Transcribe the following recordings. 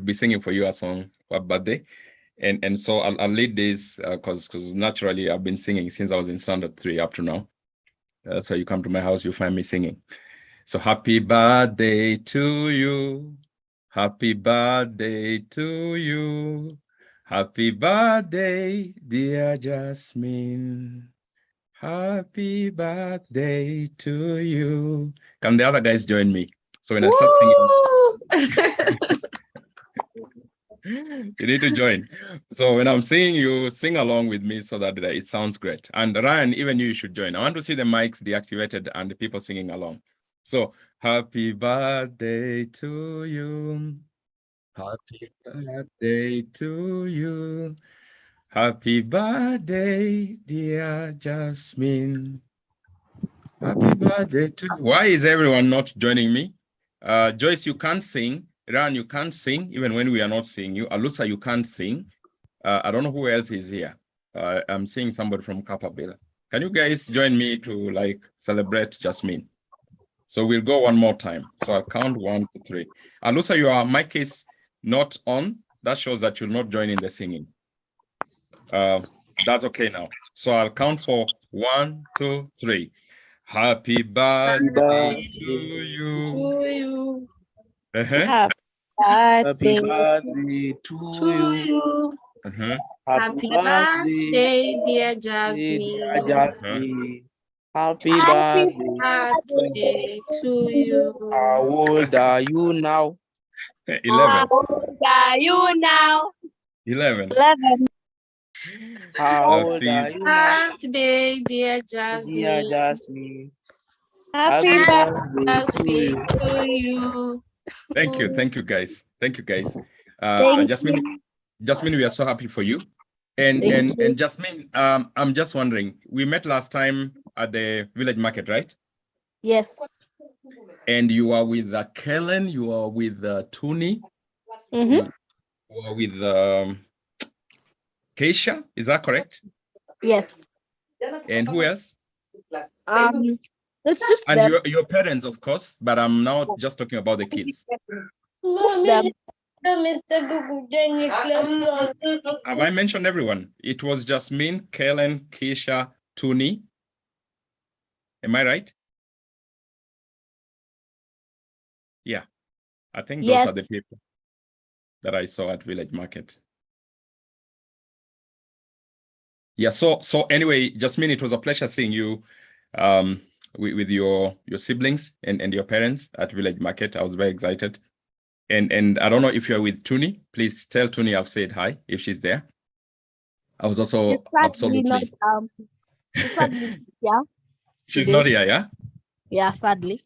be singing for you a song for birthday. And so I'll lead this because naturally I've been singing since I was in standard 3 up to now. So you come to my house, you find me singing. So happy birthday to you. Happy birthday to you. Happy birthday, dear Jasmine. Happy birthday to you. Can the other guys join me? So when I start singing, you need to join. So when I'm singing, you sing along with me so that it sounds great. And Ryan, even you should join. I want to see the mics deactivated and the people singing along. So happy birthday to you. Happy birthday to you. Happy birthday, dear Jasmine. Happy birthday to you. Why is everyone not joining me? Joyce, you can't sing. Ran, you can't sing, even when we are not seeing you. Alusa, you can't sing. I don't know who else is here. I'm seeing somebody from Capabella. Can you guys join me to like celebrate Jasmine? So we'll go one more time. So I'll count 1, 2, 3. Alusa, your mic is not on. That shows that you're not joining the singing. That's okay now. So I'll count for 1, 2, 3. Happy birthday to you. Happy Happy birthday birthday to you. Happy birthday, dear Jasmine. Jasmine. Happy Happy birthday to you. How old are you now? 11. How old are you now? 11. 11. How old are you now? Birthday, dear Jasmine. Dear Jasmine. Happy birthday to you. Thank you guys. Thank you guys. Thank Jasmine, we are so happy for you. And Jasmine, I'm just wondering, we met last time at the village market, right? Yes. And you are with Kellen, you are with Tuni, you are with Keisha, is that correct? Yes. And who else? It's just and them. your parents, of course, but I'm now just talking about the kids. Just them. Have I mentioned everyone? It was Jasmine, Kellen, Keisha, Tuni. Am I right? Yeah, I think those are the people that I saw at Village Market. Yeah, so anyway, Jasmine, it was a pleasure seeing you with your siblings and your parents at Village Market. I was very excited. And I don't know if you're with Tuni. Please tell Tuni I've said hi if she's there. I was also absolutely. Sadly, yeah. She's not here, yeah? Yeah, sadly.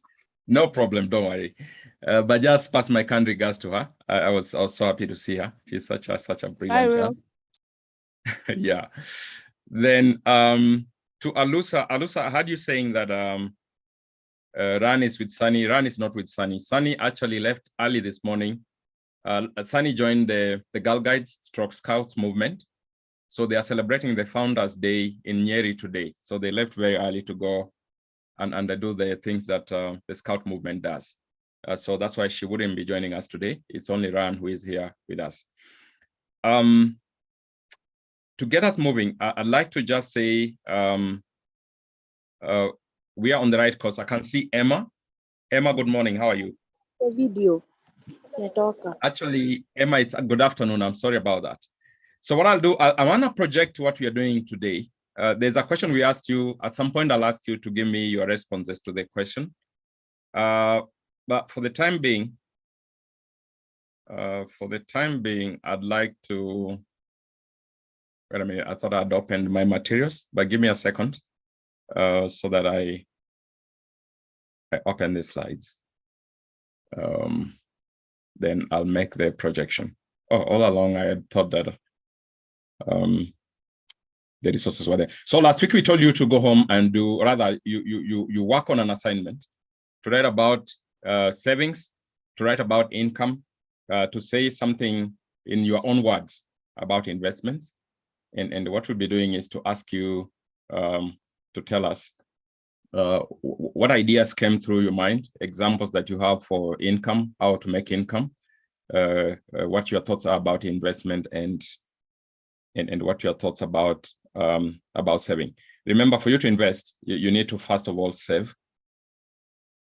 No problem, don't worry. But just pass my kind regards to her. I was so happy to see her. She's such a brilliant girl. Yeah. Then to Alusa, I heard you saying that Ran is with Sunny. Ran is not with Sunny. Sunny actually left early this morning. Sunny joined the Girl Guides / Scouts movement. So they are celebrating the Founders Day in Nyeri today. So they left very early to go and do the things that the Scout movement does. So that's why she wouldn't be joining us today. It's only Ran who is here with us. To get us moving, I'd like to just say we are on the right course. I can see Emma. Emma, good morning. How are you? Video. Actually, Emma, it's a good afternoon. I'm sorry about that. So what I'll do, I want to project what we are doing today. There's a question we asked you. At some point, I'll ask you to give me your responses to the question. But for the time being, I'd like to, wait a minute, I thought I'd opened my materials, but give me a second so that I open the slides. Then I'll make the projection. Oh, all along I had thought that the resources were there. So last week we told you to go home and do, rather you work on an assignment to write about savings, to write about income, to say something in your own words about investments. And what we'll be doing is to ask you to tell us what ideas came through your mind, examples that you have for income, how to make income, what your thoughts are about investment and what your thoughts about saving. Remember, for you to invest, you need to first of all save,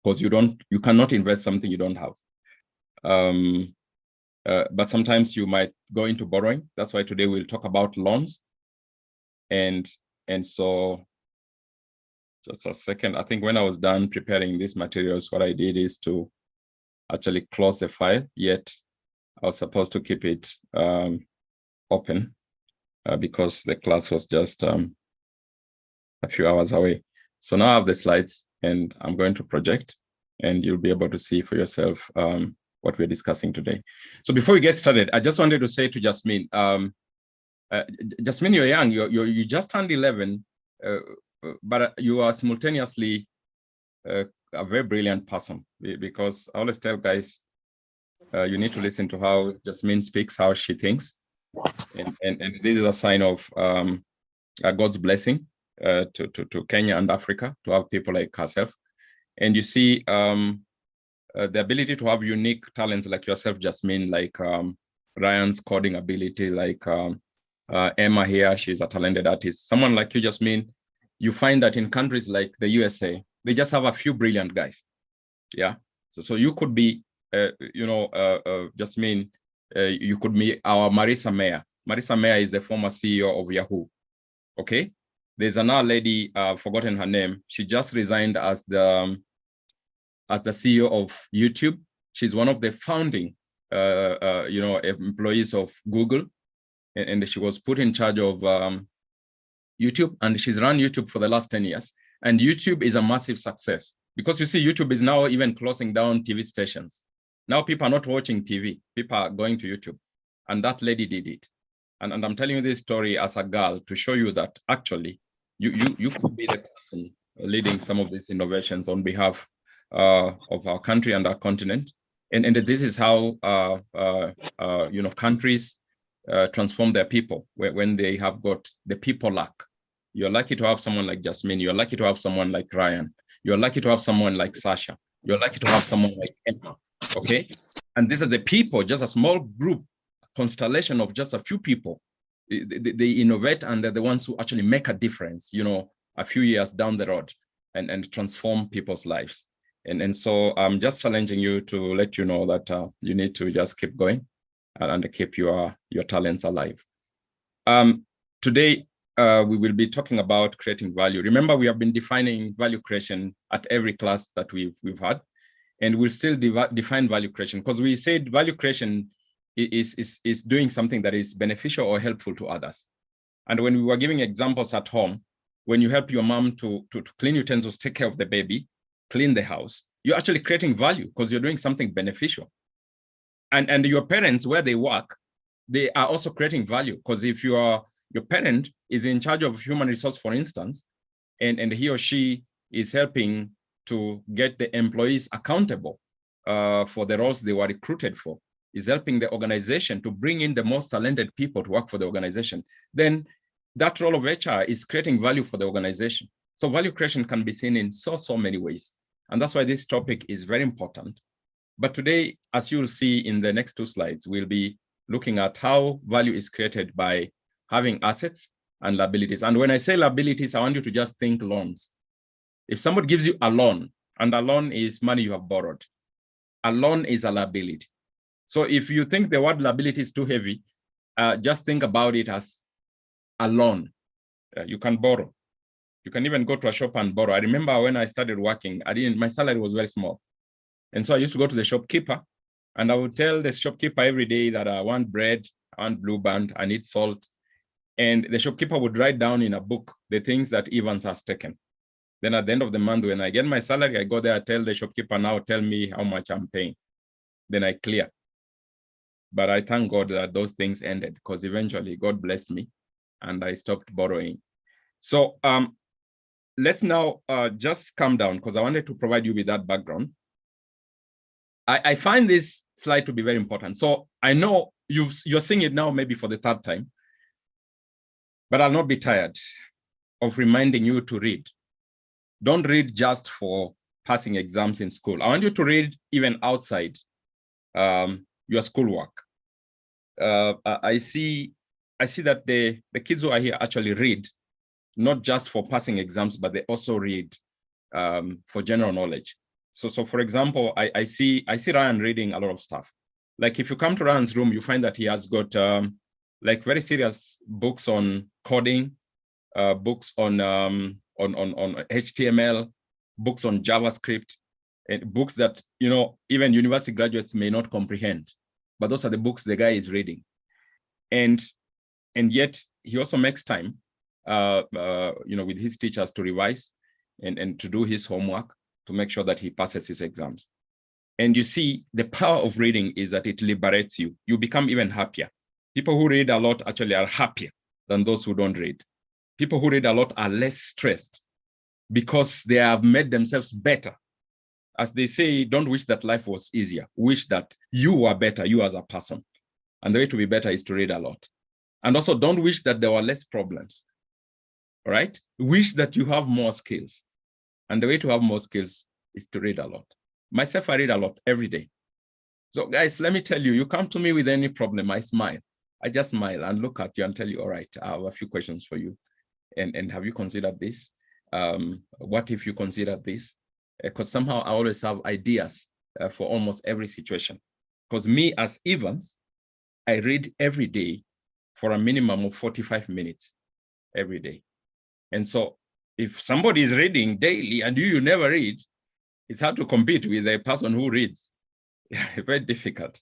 because you cannot invest something you don't have. But sometimes you might go into borrowing. That's why today we'll talk about loans. And so just a second, I think when I was done preparing these materials, what I did is to actually close the file, yet I was supposed to keep it open because the class was just a few hours away. So now I have the slides and I'm going to project, and you'll be able to see for yourself what we're discussing today. So before we get started, I just wanted to say to Jasmine, Jasmine, you're young, you just turned 11, but you are simultaneously a very brilliant person, because I always tell guys, you need to listen to how Jasmine speaks, how she thinks. And this is a sign of God's blessing to Kenya and Africa, to have people like herself. And you see the ability to have unique talents like yourself, Jasmine, like Ryan's coding ability, like Emma here, she's a talented artist. Someone like you, Jasmine, you find that in countries like the USA, they just have a few brilliant guys. Yeah. So you could be, Jasmine, you could be our Marissa Mayer. Marissa Mayer is the former CEO of Yahoo. Okay. There's another lady, forgotten her name. She just resigned as the CEO of YouTube. She's one of the founding, employees of Google, and she was put in charge of YouTube, and she's run YouTube for the last 10 years. And YouTube is a massive success, because you see, YouTube is now even closing down TV stations. Now people are not watching TV, people are going to YouTube, and that lady did it. And I'm telling you this story as a girl to show you that actually you could be the person leading some of these innovations on behalf of our country and our continent. And this is how countries transform their people when they have got the people luck. You're lucky to have someone like Jasmine. You're lucky to have someone like Ryan. You're lucky to have someone like Sasha. You're lucky to have someone like Emma. Okay, and these are the people, just a small group, constellation of just a few people. They innovate, and they're the ones who actually make a difference, a few years down the road, and transform people's lives. And so I'm just challenging you to let you know that you need to just keep going and keep your talents alive. Today, we will be talking about creating value. Remember, we have been defining value creation at every class that we've had, and we'll still define value creation, because we said value creation is doing something that is beneficial or helpful to others. And when we were giving examples at home, when you help your mom to clean utensils, take care of the baby, clean the house, you're actually creating value because you're doing something beneficial. And your parents, where they work, they are also creating value, because if your parent is in charge of human resource, for instance, and he or she is helping to get the employees accountable for the roles they were recruited for, is helping the organization to bring in the most talented people to work for the organization, then that role of HR is creating value for the organization. So value creation can be seen in so many ways. And that's why this topic is very important. But today, as you'll see in the next 2 slides, we'll be looking at how value is created by having assets and liabilities. And when I say liabilities, I want you to just think loans. If somebody gives you a loan, and a loan is money you have borrowed, a loan is a liability. So if you think the word liability is too heavy, just think about it as a loan. You can borrow. You can even go to a shop and borrow. I remember when I started working, my salary was very small. And so I used to go to the shopkeeper, and I would tell the shopkeeper every day that I want bread, I want Blue Band, I need salt. And the shopkeeper would write down in a book the things that Evans has taken. Then at the end of the month, when I get my salary, I go there, I tell the shopkeeper, now tell me how much I'm paying. Then I clear. But I thank God that those things ended, because eventually God blessed me and I stopped borrowing. So let's now just calm down, because I wanted to provide you with that background. I find this slide to be very important. So I know you're seeing it now maybe for the 3rd time, but I'll not be tired of reminding you to read. Don't read just for passing exams in school. I want you to read even outside your schoolwork. I see that the kids who are here actually read, not just for passing exams, but they also read for general knowledge. So for example, I see Ryan reading a lot of stuff. Like if you come to Ryan's room, you find that he has got like very serious books on coding, books on HTML, books on JavaScript, and books that, you know, even university graduates may not comprehend. But those are the books the guy is reading. And yet he also makes time, you know, with his teachers to revise and to do his homework to make sure that he passes his exams. And you see, the power of reading is that it liberates you. You become even happier. People who read a lot actually are happier than those who don't read. People who read a lot are less stressed because they have made themselves better. As they say, don't wish that life was easier. Wish that you were better, you as a person. And the way to be better is to read a lot. And also don't wish that there were less problems, all right? Wish that you have more skills. And the way to have more skills is to read a lot. Myself, I read a lot every day. So guys, let me tell you, you come to me with any problem, I smile. I just smile and look at you and tell you, all right, I have a few questions for you. And have you considered this? What if you consider this? Because somehow I always have ideas for almost every situation. Because me as Evans, I read every day for a minimum of 45 minutes every day. And so if somebody is reading daily and you never read, it's hard to compete with a person who reads. Very difficult.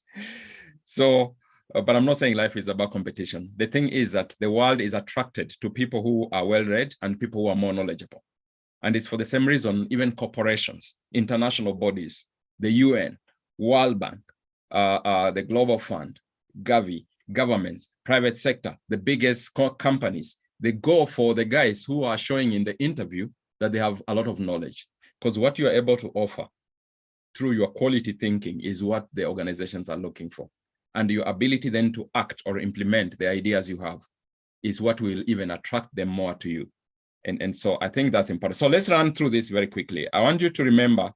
So, but I'm not saying life is about competition. The thing is that the world is attracted to people who are well-read and people who are more knowledgeable. And it's for the same reason, even corporations, international bodies, the UN, World Bank, the Global Fund, Gavi, governments, private sector, the biggest companies, they go for the guys who are showing in the interview that they have a lot of knowledge. Because what you're able to offer through your quality thinking is what the organizations are looking for. And your ability then to act or implement the ideas you have is what will even attract them more to you. And so I think that's important. So let's run through this very quickly. I want you to remember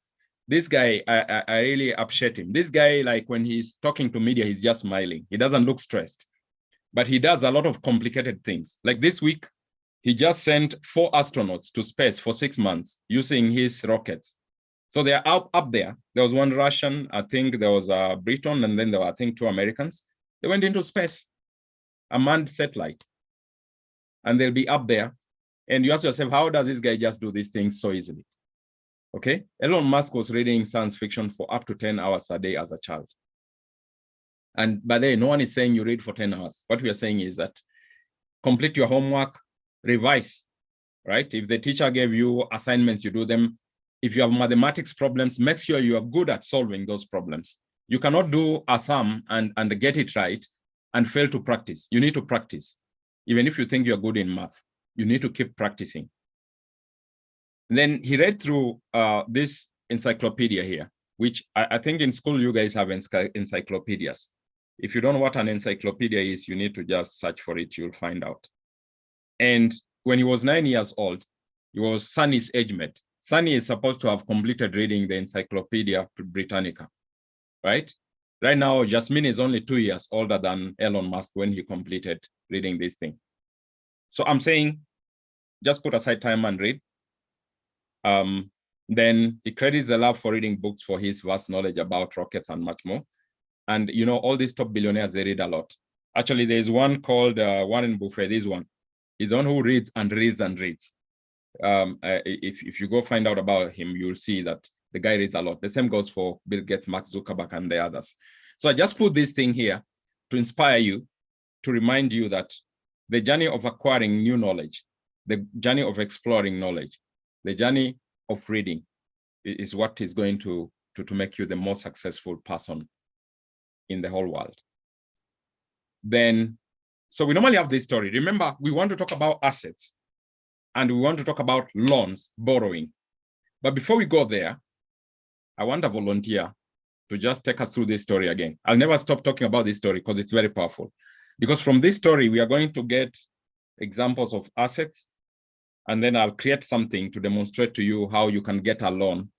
this guy, I really appreciate him. This guy, like when he's talking to media, he's just smiling. He doesn't look stressed, but he does a lot of complicated things. Like this week, he just sent 4 astronauts to space for 6 months using his rockets. So they're up there. There was one Russian, I think there was a Briton, and then there were, I think, 2 Americans. They went into space, a manned satellite, and they'll be up there. And you ask yourself, how does this guy just do these things so easily? Okay, Elon Musk was reading science fiction for up to 10 hours a day as a child. And by the way, no one is saying you read for 10 hours. What we are saying is that complete your homework, revise, right? If the teacher gave you assignments, you do them. If you have mathematics problems, make sure you are good at solving those problems. You cannot do a sum and get it right and fail to practice. You need to practice. Even if you think you're good in math, you need to keep practicing. And then he read through this encyclopedia here, which I think in school you guys have encyclopedias. If you don't know what an encyclopedia is, you need to just search for it, you'll find out. And when he was 9 years old, he was Sunny's age mate. Sunny is supposed to have completed reading the Encyclopedia Britannica, right? Right now, Jasmine is only 2 years older than Elon Musk when he completed reading this thing. So I'm saying, just put aside time and read. Then he credits the lab for reading books for his vast knowledge about rockets and much more. And you know, all these top billionaires, they read a lot. Actually, there's one called Warren Buffett, this one. He's the one who reads and reads and reads. If you go find out about him, you'll see that the guy reads a lot. The same goes for Bill Gates, Mark Zuckerberg, and the others. So I just put this thing here to inspire you, to remind you that the journey of acquiring new knowledge, the journey of exploring knowledge, the journey of reading is what is going to make you the most successful person in the whole world. Then, so we normally have this story. Remember, we want to talk about assets and we want to talk about loans, borrowing. But before we go there, I want a volunteer to just take us through this story again. I'll never stop talking about this story because it's very powerful. Because from this story, we are going to get examples of assets, and then I'll create something to demonstrate to you how you can get a loan.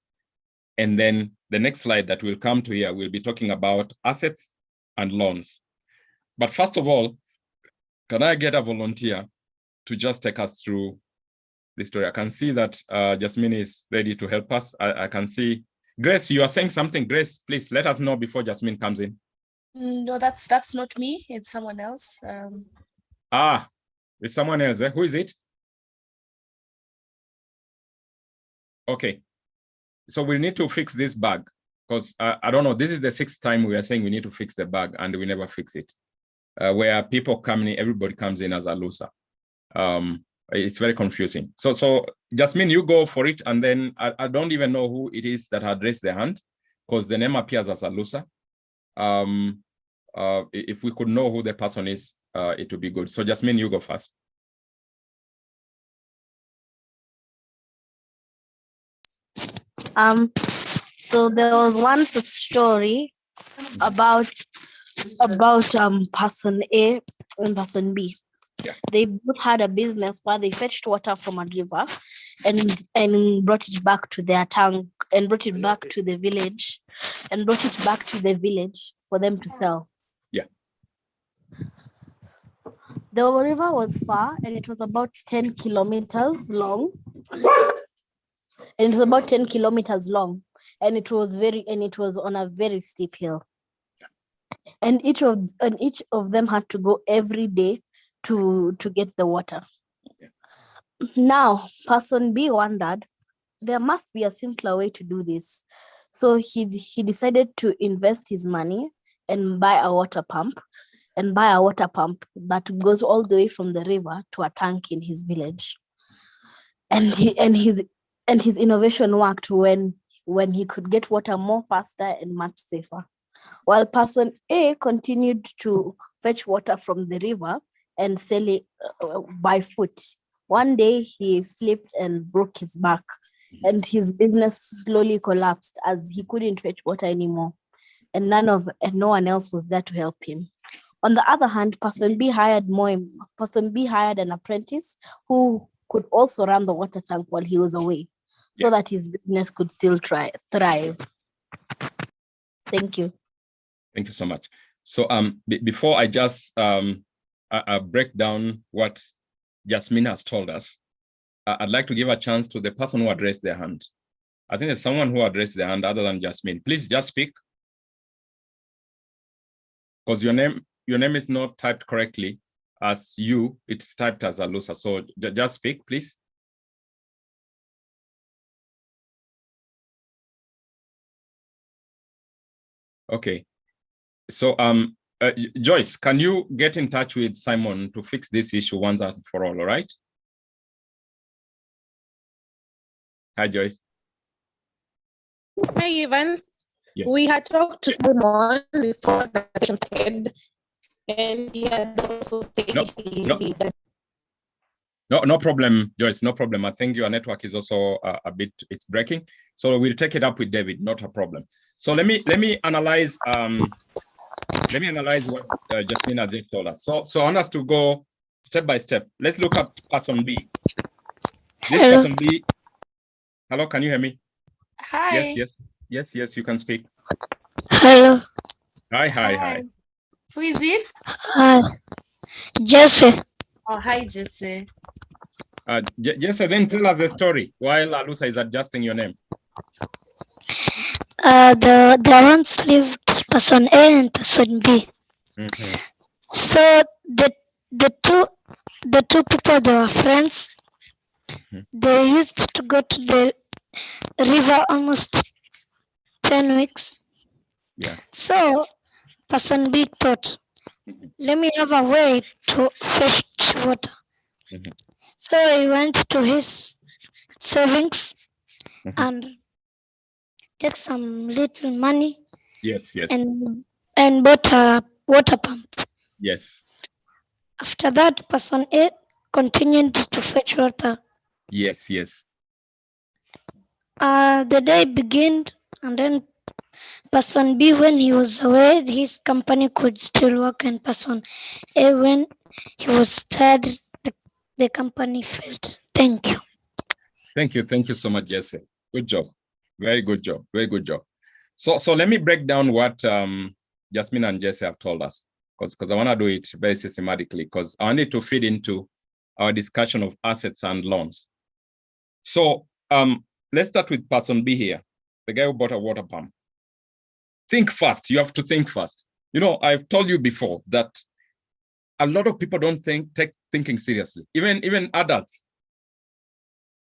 And then the next slide that will come to here, we'll be talking about assets and loans. But first of all, can I get a volunteer to just take us through the story? I can see that Jasmine is ready to help us. I can see Grace, you are saying something. Grace, please let us know before Jasmine comes in. No, that's not me. It's someone else. It's someone else. Who is it? Okay. So we need to fix this bug because I don't know. This is the 6th time we are saying we need to fix the bug and we never fix it. Where people come in, everybody comes in as a loser. It's very confusing. So Jasmine, you go for it, and then I don't even know who it is that had raised their hand because the name appears as a loser. If we could know who the person is, it would be good. So Jasmine, you go first. So there was once a story about person A and person B. Yeah. They both had a business where they fetched water from a river and brought it back to their tank and brought it back to the village for them to sell. Yeah. The river was far and it was about 10 kilometers long. And it was on a very steep hill. And each of them had to go every day to get the water. Yeah. Now, person B wondered there must be a simpler way to do this. So he decided to invest his money and buy a water pump that goes all the way from the river to a tank in his village. And his innovation worked when he could get water more faster and much safer. While person A continued to fetch water from the river and sell it by foot. One day he slipped and broke his back, and his business slowly collapsed as he couldn't fetch water anymore, and no one else was there to help him. On the other hand, person B hired an apprentice who could also run the water tank while he was away, so that his business could still thrive. Thank you. Thank you so much. So before I just break down what Jasmine has told us, I'd like to give a chance to the person who had raised their hand. I think there's someone who had raised their hand other than Jasmine. Please just speak. Because your name is not typed correctly as you, it's typed as a loser. So just speak, please. Okay. So Joyce, can you get in touch with Simon to fix this issue once and for all right? Hi, Joyce. Hi, Evans. Yes. We had talked to Simon before the session started, and he had also said No problem, Joyce, no problem. I think your network is also it's breaking. So we'll take it up with David, not a problem. So let me analyze what Jasmine has just told us. So I want us to go step by step. Let's look at person B. This Hello. person B. Hello, can you hear me? Hi. Yes, you can speak. Hello. Hi. Who is it? Hi. Jesse. Oh, hi, Jesse. Jesse, then tell us the story while Alusa is adjusting your name. The once lived person A and person B. Mm-hmm. So the two people, they were friends. Mm-hmm. They used to go to the river almost 10 weeks. Yeah. So person B thought, let me have a way to fetch water. Mm-hmm. So he went to his savings and take some little money. Yes. And bought a water pump. Yes. After that, person A continued to fetch water. Yes. The day began, and then person B, when he was away, his company could still work, and person A, when he was tired, the company failed. Thank you. Thank you so much, Jesse. Good job. Very good job. So let me break down what Jasmine and Jesse have told us, because I want to do it very systematically, because I want it to feed into our discussion of assets and loans. So let's start with person B here, the guy who bought a water pump. Think fast. You have to think fast. You know, I've told you before that a lot of people don't take thinking seriously. Even adults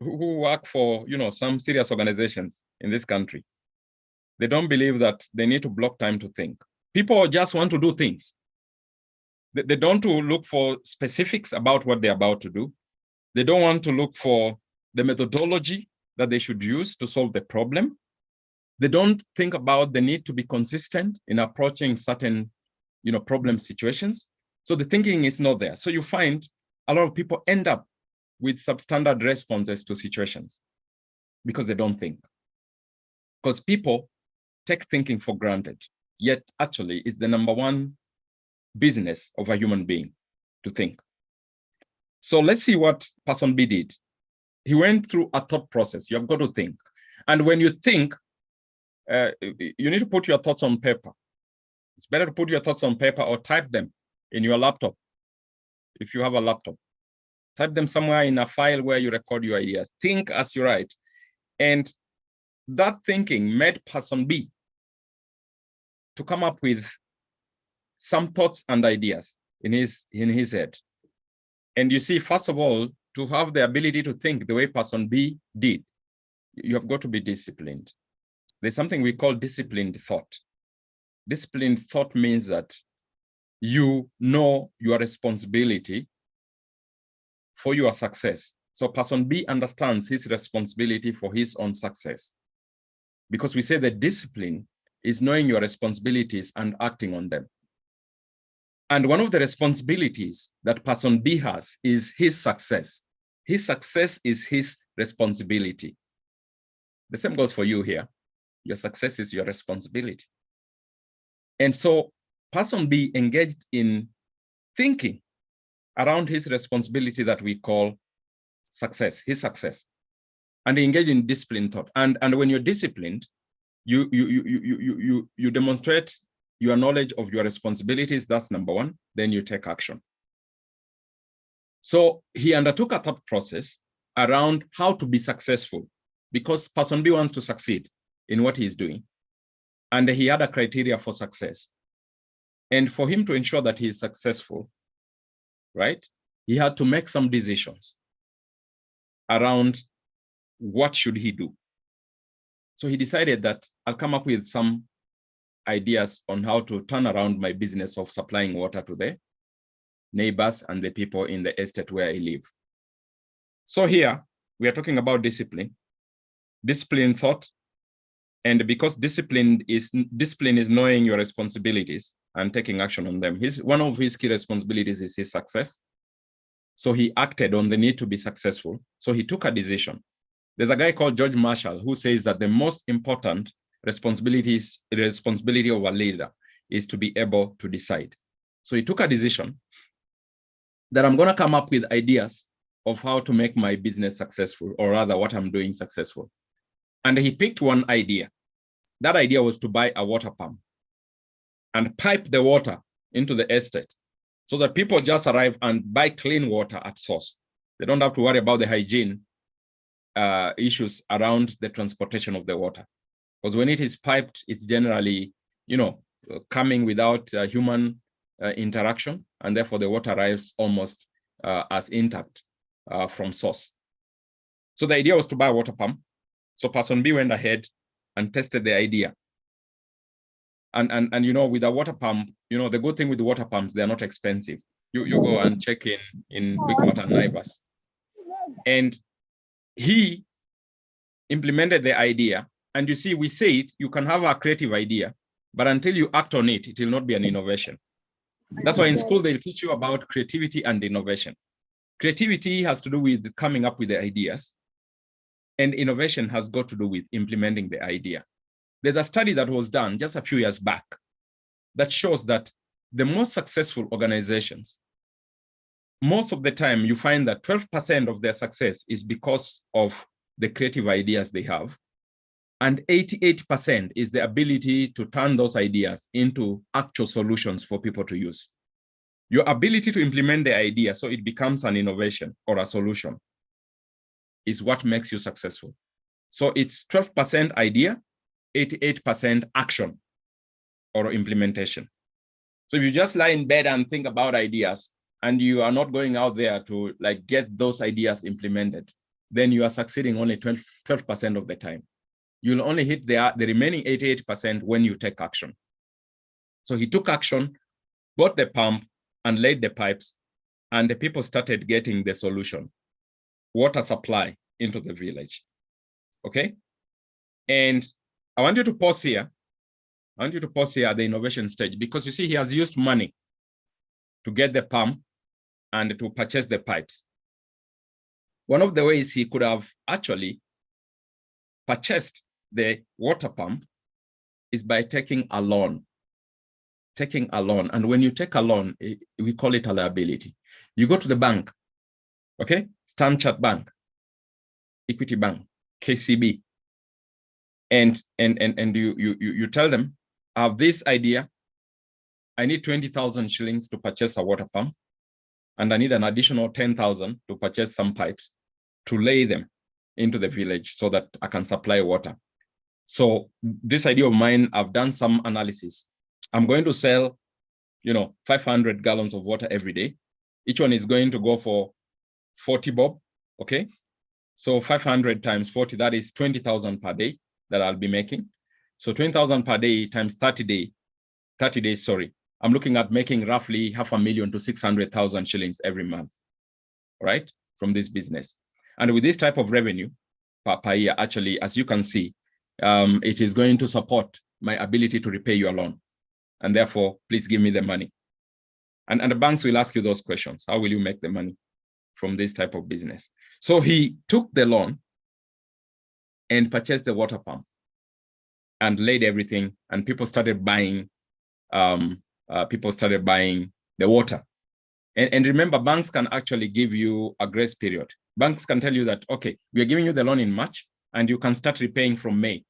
who work for, you know, some serious organizations in this country, they don't believe that they need to block time to think. People just want to do things. They don't want to look for specifics about what they're about to do. They don't want to look for the methodology that they should use to solve the problem. They don't think about the need to be consistent in approaching certain, you know, problem situations. So the thinking is not there. So you find a lot of people end up with substandard responses to situations because they don't think. Because people take thinking for granted, yet actually it's the number one business of a human being to think. So let's see what person B did. He went through a thought process. You have got to think. And when you think, you need to put your thoughts on paper. It's better to put your thoughts on paper or type them in your laptop. If you have a laptop, type them somewhere in a file where you record your ideas. Think as you write. And that thinking made person B to come up with some thoughts and ideas in his head. And you see, first of all, to have the ability to think the way person B did, you have got to be disciplined. There's something we call disciplined thought. Disciplined thought means that you know your responsibility for your success. So person B understands his responsibility for his own success. Because we say that discipline is knowing your responsibilities and acting on them. And one of the responsibilities that person B has is his success. His success is his responsibility. The same goes for you here. Your success is your responsibility. And so person B engaged in thinking around his responsibility that we call success, his success. And he engaged in disciplined thought. And when you're disciplined, you demonstrate your knowledge of your responsibilities. That's number one. Then you take action. So he undertook a thought process around how to be successful, because person B wants to succeed in what he's doing. And he had a criteria for success. And for him to ensure that he is successful, right, he had to make some decisions around what should he do. So he decided that I'll come up with some ideas on how to turn around my business of supplying water to the neighbors and the people in the estate where I live. So here we are talking about discipline thought. And because discipline is knowing your responsibilities and taking action on them. One of his key responsibilities is his success. So he acted on the need to be successful. So he took a decision. There's a guy called George Marshall who says that the most important responsibility of a leader is to be able to decide. So he took a decision that I'm going to come up with ideas of how to make my business successful, or rather what I'm doing successful. And he picked one idea. That idea was to buy a water pump and pipe the water into the estate so that people just arrive and buy clean water at source. They don't have to worry about the hygiene issues around the transportation of the water. Because when it is piped, it's generally, coming without human interaction, and therefore the water arrives almost as intact from source. So the idea was to buy a water pump. So person B went ahead and tested the idea. And with a water pump, the good thing with the water pumps, they're not expensive. You go and check in Quickmart and Naivas. And he implemented the idea. And you see, we say it, you can have a creative idea, but until you act on it, it will not be an innovation. That's why in school, they'll teach you about creativity and innovation. Creativity has to do with coming up with the ideas, and innovation has got to do with implementing the idea. There's a study that was done just a few years back that shows that the most successful organizations, most of the time you find that 12% of their success is because of the creative ideas they have. And 88% is the ability to turn those ideas into actual solutions for people to use. Your ability to implement the idea so it becomes an innovation or a solution is what makes you successful. So it's 12% idea, 88% action or implementation. So if you just lie in bed and think about ideas and you are not going out there to like get those ideas implemented, then you are succeeding only 12% of the time. You'll only hit the remaining 88% when you take action. So he took action, bought the pump and laid the pipes, and the people started getting the solution, water supply into the village. Okay? And I want you to pause here. I want you to pause here at the innovation stage, because you see he has used money to get the pump and to purchase the pipes. One of the ways he could have actually purchased the water pump is by taking a loan. Taking a loan. And when you take a loan, we call it a liability. You go to the bank, okay? Standard Bank, Equity Bank, KCB, and you tell them, I have this idea. I need 20,000 shillings to purchase a water pump, and I need an additional 10,000 to purchase some pipes to lay them into the village so that I can supply water. So this idea of mine, I've done some analysis. I'm going to sell, 500 gallons of water every day. Each one is going to go for 40 bob, okay? So 500 times 40, that is 20,000 per day that I'll be making. So 20,000 per day times 30 days, sorry. I'm looking at making roughly 500,000 to 600,000 shillings every month, right? From this business. And with this type of revenue per year, actually, as you can see, it is going to support my ability to repay your loan. And therefore, please give me the money. And the banks will ask you those questions. How will you make the money from this type of business? So he took the loan and purchased the water pump and laid everything, and people started buying the water. And remember, banks can actually give you a grace period. Banks can tell you that, okay, we are giving you the loan in March and you can start repaying from May.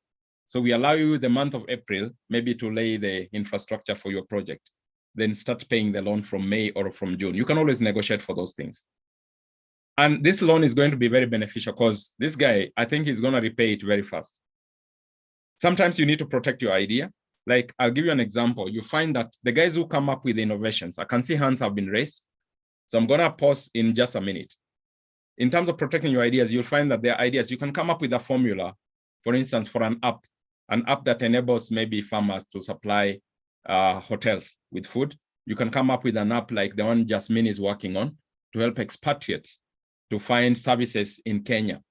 So we allow you the month of April, maybe to lay the infrastructure for your project, then start paying the loan from May or from June. You can always negotiate for those things. And this loan is going to be very beneficial because this guy, I think he's going to repay it very fast. Sometimes you need to protect your idea. Like, I'll give you an example. You find that the guys who come up with innovations, I can see hands have been raised. So I'm going to pause in just a minute. In terms of protecting your ideas, you'll find that there are ideas. You can come up with a formula, for instance, for an app that enables maybe farmers to supply hotels with food. You can come up with an app like the one Jasmine is working on to help expatriates to find services in Kenya,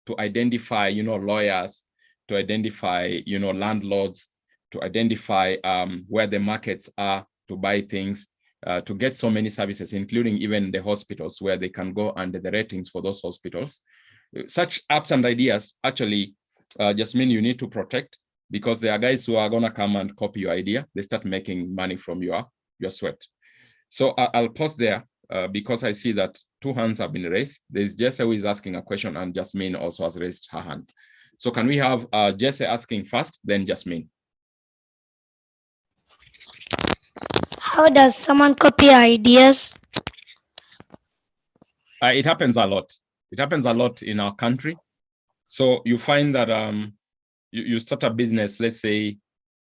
to identify, lawyers, to identify, landlords, to identify where the markets are to buy things, to get so many services, including even the hospitals where they can go under the ratings for those hospitals. Such apps and ideas, actually, Jasmine, you need to protect, because there are guys who are going to come and copy your idea. They start making money from your sweat. So I'll pause there because I see that two hands have been raised. There's Jesse who is asking a question, and Jasmine also has raised her hand. So can we have Jesse asking first, then Jasmine? How does someone copy ideas? It happens a lot. It happens a lot in our country. So you find that you start a business, let's say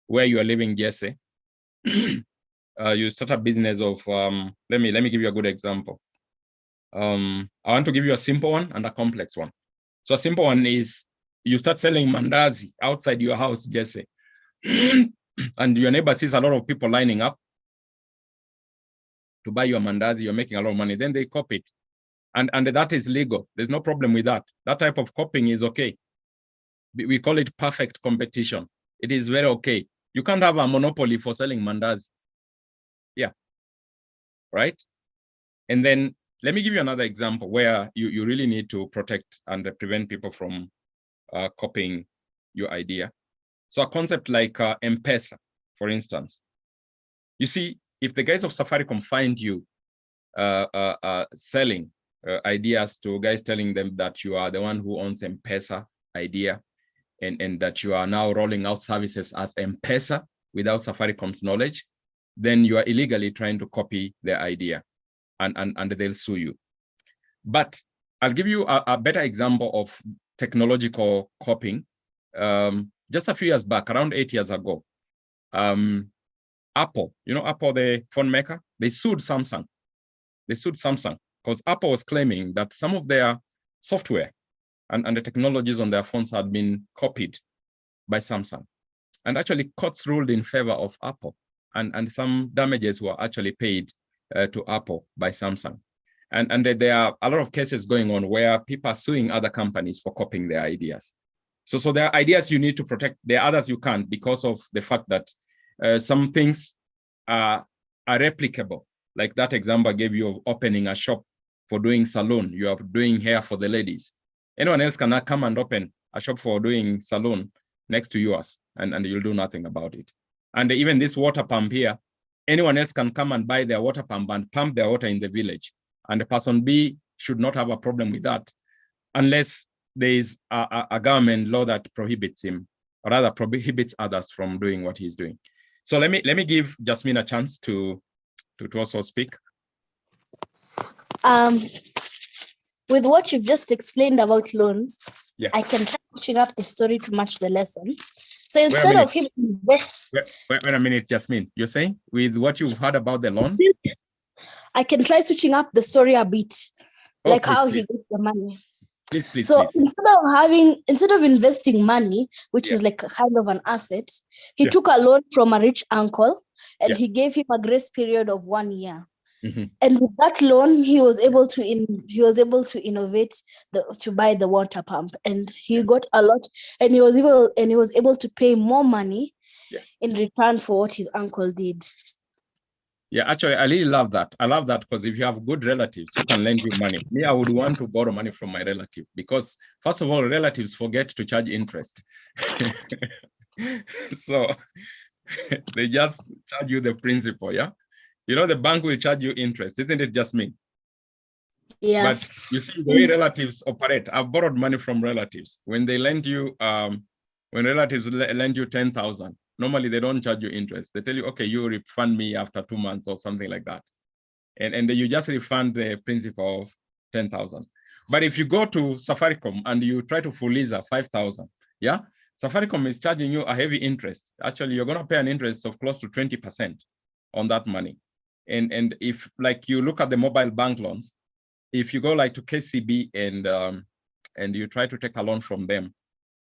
where you are living, Jesse. You start a business of, let me give you a good example. I want to give you a simple one and a complex one. So a simple one is you start selling mandazi outside your house, Jesse. And your neighbor sees a lot of people lining up to buy your mandazi, you're making a lot of money, then they copy it. And that is legal. There's no problem with that. That type of copying is okay. We call it perfect competition. It is very okay. You can't have a monopoly for selling mandazi. Yeah, right? And then let me give you another example where you really need to protect and prevent people from copying your idea. So a concept like KeyEdPesa, for instance. You see, if the guys of Safaricom find you selling ideas to guys telling them that you are the one who owns KeyEdPesa idea, and that you are now rolling out services as M-Pesa without Safaricom's knowledge, then you are illegally trying to copy their idea, and they'll sue you. But I'll give you a better example of technological copying. Just a few years back, around 8 years ago, Apple, Apple, the phone maker, they sued Samsung. They sued Samsung because Apple was claiming that some of their software and the technologies on their phones had been copied by Samsung. And actually, courts ruled in favor of Apple, and some damages were actually paid to Apple by Samsung. And there are a lot of cases going on where people are suing other companies for copying their ideas. So there are ideas you need to protect. There are others you can't because of the fact that some things are replicable. Like that example I gave you of opening a shop for doing salon. You are doing hair for the ladies. Anyone else cannot come and open a shop for doing salon next to yours, and you'll do nothing about it. And even this water pump here, anyone else can come and buy their water pump and pump their water in the village. And the person B should not have a problem with that unless there is a government law that prohibits him, or rather prohibits others from doing what he's doing. So let me give Jasmine a chance to also speak. With what you've just explained about loans, yeah, I can try pushing up the story to match the lesson. So instead of him invest, wait a minute, Jasmine. You're saying with what you've heard about the loans? I can try switching up the story a bit, like how he gets the money. Please. So instead of investing money, which is like a kind of an asset, he took a loan from a rich uncle, and he gave him a grace period of 1 year. Mm-hmm. And with that loan, he was able to innovate to buy the water pump, and he got a lot, and he was able to pay more money in return for what his uncle did. Yeah, actually, I really love that. I love that because if you have good relatives who can lend you money, me, I would want to borrow money from my relative because, first of all, relatives forget to charge interest. So they just charge you the principal, yeah? The bank will charge you interest, isn't it, Jasmine? Yes. But you see the way relatives operate. I've borrowed money from relatives. When they lend you, when relatives lend you 10,000, normally they don't charge you interest. They tell you, okay, you refund me after 2 months or something like that. And you just refund the principal of 10,000. But if you go to Safaricom and you try to Fuliza 5,000, yeah, Safaricom is charging you a heavy interest. Actually, you're going to pay an interest of close to 20% on that money. And if like you look at the mobile bank loans, if you go like to KCB and you try to take a loan from them,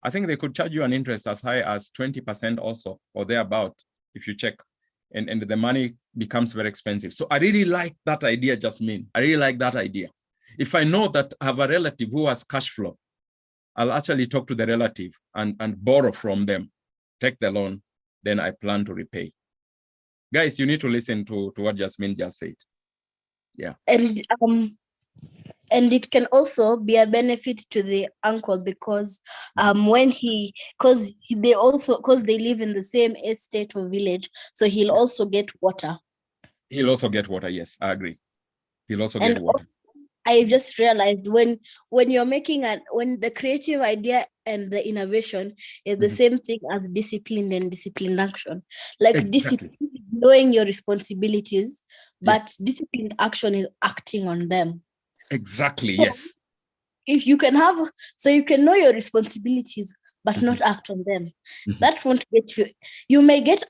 I think they could charge you an interest as high as 20% also, or thereabout, if you check. And the money becomes very expensive. So I really like that idea, Jasmine. I really like that idea. If I know that I have a relative who has cash flow, I'll actually talk to the relative and borrow from them, take the loan, then I plan to repay. Guys, you need to listen to what Jasmine just said. Yeah. And it can also be a benefit to the uncle because because they live in the same estate or village, so he'll also get water. He'll also get water. Yes, I agree. He'll also get water. I just realized when you're making when the creative idea and the innovation is the same thing as discipline and disciplined action. Like discipline, knowing your responsibilities, but disciplined action is acting on them. Exactly. Yes. If you can you can know your responsibilities, but not act on them. That won't get you. You may get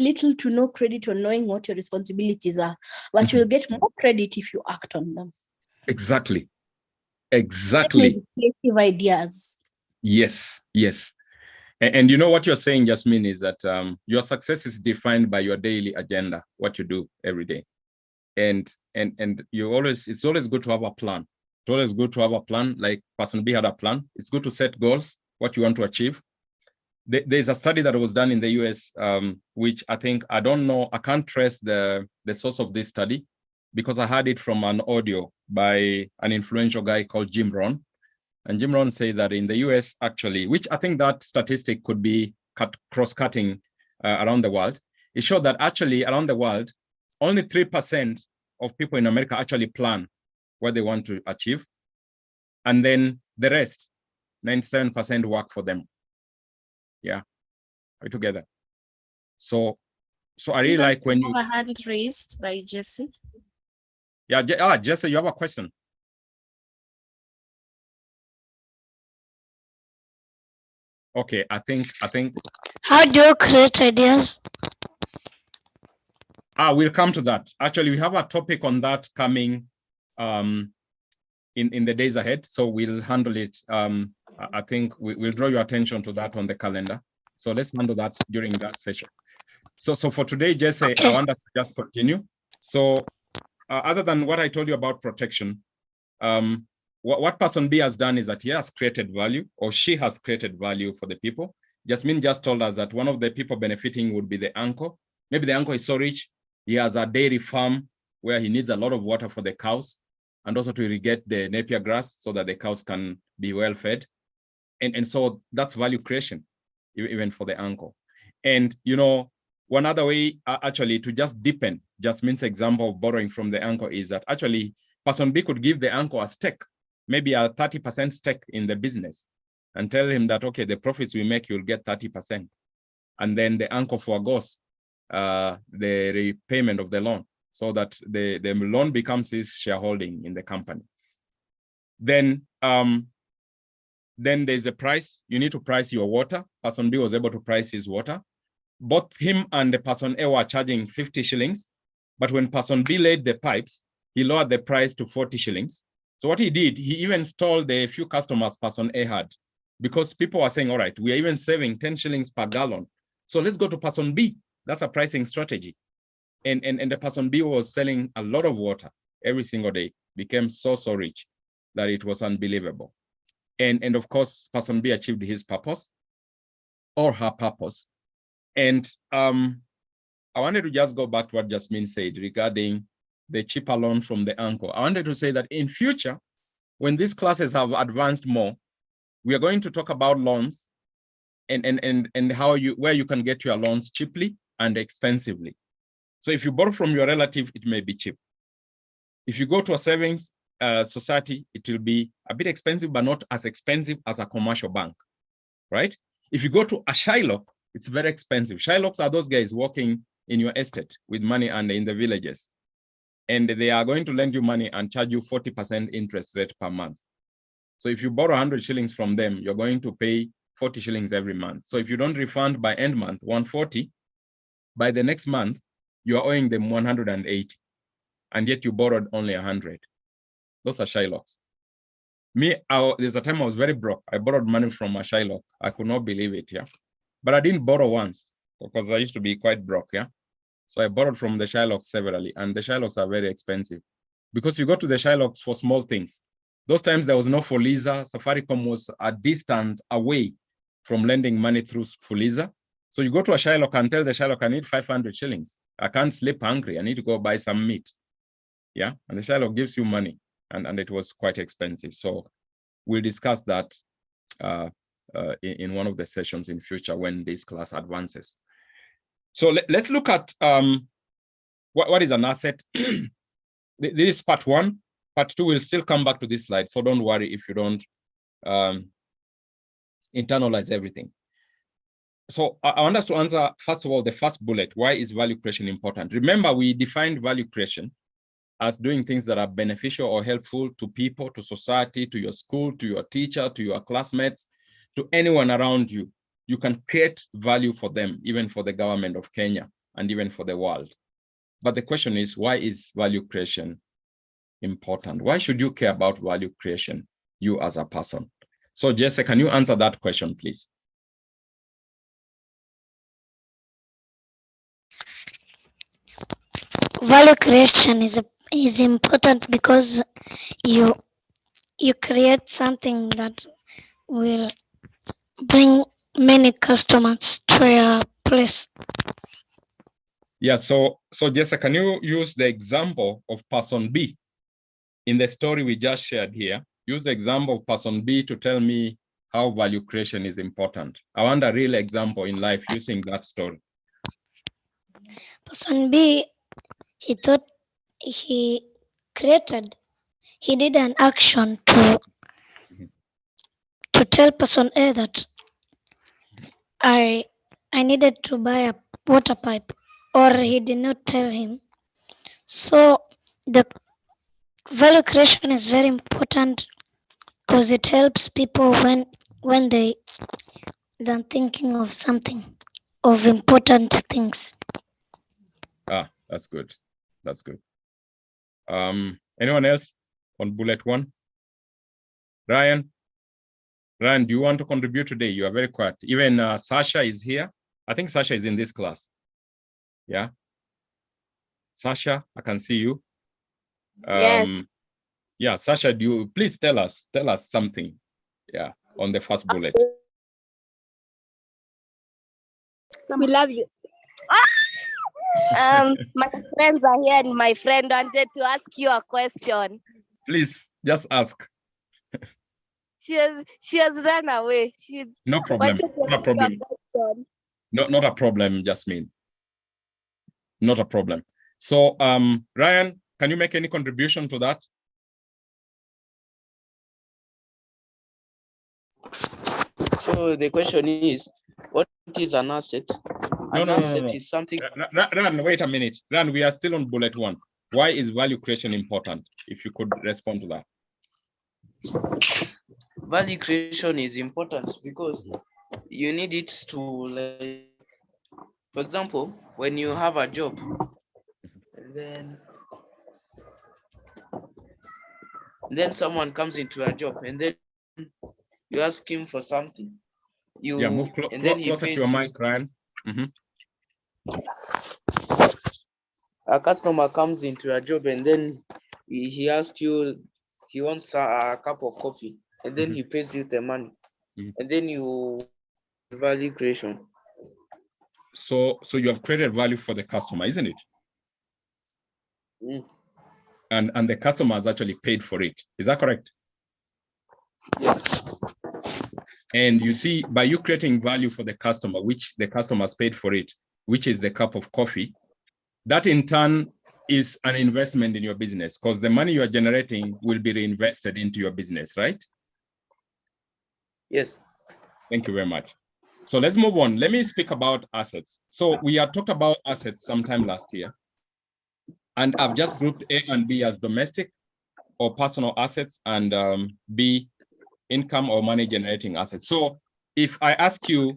little to no credit on knowing what your responsibilities are, but you'll get more credit if you act on them. Exactly. Creative ideas. Yes. And you know what you're saying, Jasmine, is that your success is defined by your daily agenda, what you do every day. And it's always good to have a plan. It's always good to have a plan, like person B had a plan. It's good to set goals, what you want to achieve. There's a study that was done in the US, which I can't trace the source of this study because I heard it from an audio by an influential guy called Jim Rohn. And Jim Rohn said that in the US, actually, which I think that statistic could be cross-cutting around the world, it showed that actually around the world, only 3% of people in America actually plan what they want to achieve. And then the rest, 97% work for them. Yeah, are we together? So I really like when you have a hand raised by Jesse. Yeah, Jesse, you have a question. Okay, I think. How do you create ideas? We'll come to that. Actually, we have a topic on that coming in the days ahead. So we'll handle it. I think we'll draw your attention to that on the calendar. So let's handle that during that session. So for today, Jesse, okay. I want us to just continue. So other than what I told you about protection, what person B has done is that he has created value, or she has created value for the people. Jasmine just told us that one of the people benefiting would be the uncle. Maybe the uncle is so rich, he has a dairy farm where he needs a lot of water for the cows, and also to irrigate the Napier grass so that the cows can be well fed. And so that's value creation, even for the uncle. And, you know, one other way actually to just deepen Jasmine's example of borrowing from the uncle is that actually person B could give the uncle a stake, maybe a 30% stake in the business, and tell him that, okay, the profits we make, you'll get 30%. And then the uncle forgoes the repayment of the loan, so that the loan becomes his shareholding in the company. Then there's a price. You need to price your water. Person B was able to price his water. Both him and the person A were charging 50 shillings. But when person B laid the pipes, he lowered the price to 40 shillings. So what he did, he even stole the few customers person A had, because people were saying, all right, we are even saving 10 shillings per gallon. So let's go to person B. That's a pricing strategy. And the person B was selling a lot of water every single day, became so rich that it was unbelievable. And of course, person B achieved his purpose or her purpose. And I wanted to just go back to what Jasmine said regarding the cheaper loan from the uncle. I wanted to say that in future, when these classes have advanced more, we are going to talk about loans and how where you can get your loans cheaply and expensively. So if you borrow from your relative, it may be cheap. If you go to a savings society, it will be a bit expensive, but not as expensive as a commercial bank, right? If you go to a Shylock, it's very expensive. Shylocks are those guys working in your estate with money and in the villages. And they are going to lend you money and charge you 40% interest rate per month. So if you borrow 100 shillings from them, you're going to pay 40 shillings every month. So if you don't refund by end month 140, by the next month, you are owing them 180. And yet you borrowed only 100. Those are Shylocks. Me, there's a time I was very broke. I borrowed money from a Shylock. I could not believe it, yeah. But I didn't borrow once because I used to be quite broke, yeah. So I borrowed from the Shylocks severally, and the Shylocks are very expensive because you go to the Shylocks for small things. Those times there was no Fuliza. Safaricom was a distant away from lending money through Fuliza. So you go to a Shylock and tell the Shylock, I need 500 shillings. I can't sleep hungry. I need to go buy some meat. Yeah, and the Shylock gives you money, and it was quite expensive. So we'll discuss that in one of the sessions in future when this class advances. So let's look at what is an asset. This is part one. Part two will still come back to this slide, so don't worry if you don't internalize everything. So I want us to answer, first of all, the first bullet. Why is value creation important? Remember, we defined value creation as doing things that are beneficial or helpful to people, to society, to your school, to your teacher, to your classmates, to anyone around you. You can create value for them, even for the government of Kenya and even for the world. But the question is, why is value creation important? Why should you care about value creation, you as a person? So Jesse, can you answer that question, please? Value creation is important because you create something that will bring many customers to your place. Yeah, so Jesse, can you use the example of person B in the story we just shared here? Use the example of person B to tell me how value creation is important. I want a real example in life using that story. Person B, he did an action to to tell person A that I needed to buy a water pipe, or he did not tell him. So the value creation is very important because it helps people when they're thinking of something, of important things. That's good. That's good. Anyone else on bullet 1? Ryan, do you want to contribute today? You are very quiet. Even Sasha is here. I think Sasha is in this class. Yeah. Sasha, I can see you. Yes. Yeah, Sasha, do you please tell us something? Yeah, on the first bullet. We love you. My friends are here, and my friend wanted to ask you a question. Please, just ask. She has run away. No problem. Not a problem. Not a problem, Jasmine. Not a problem. So, Ryan, can you make any contribution to that? So the question is, what is an asset? An asset is something. Ran, wait a minute. Ran, we are still on bullet 1. Why is value creation important? If you could respond to that. Value creation is important because you need it to, like, for example, when you have a job, and then someone comes into a job, and then you ask him for something. Move closer to your mic, Ryan. A customer comes into a job, and then he asks you, he wants a cup of coffee, and then he pays you the money, and then you value creation. So you have created value for the customer, isn't it? And the customer has actually paid for it. Is that correct? Yes. And you see, by you creating value for the customer, which the customer has paid for it, which is the cup of coffee, that in turn is an investment in your business, because the money you are generating will be reinvested into your business, right? Yes. Thank you very much. So let's move on. Let me speak about assets. So we had talked about assets sometime last year, and I've just grouped A and B as domestic or personal assets, and B, income or money generating assets. So if I ask you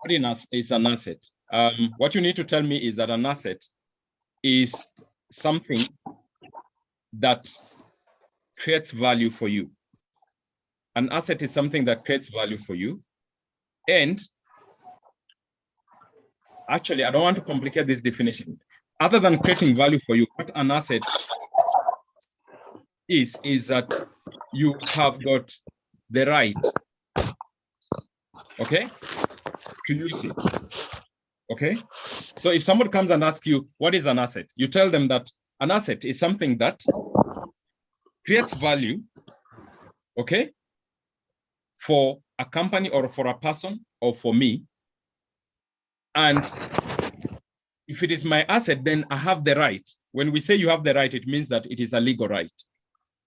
what is an asset, what you need to tell me is that an asset is something that creates value for you. An asset is something that creates value for you. And actually, I don't want to complicate this definition. Other than creating value for you, what an asset is that you have got the right, okay, to use it, okay? So if somebody comes and asks you, what is an asset? You tell them that an asset is something that creates value, okay, for a company or for a person or for me. And if it is my asset, then I have the right. When we say you have the right, it means that it is a legal right,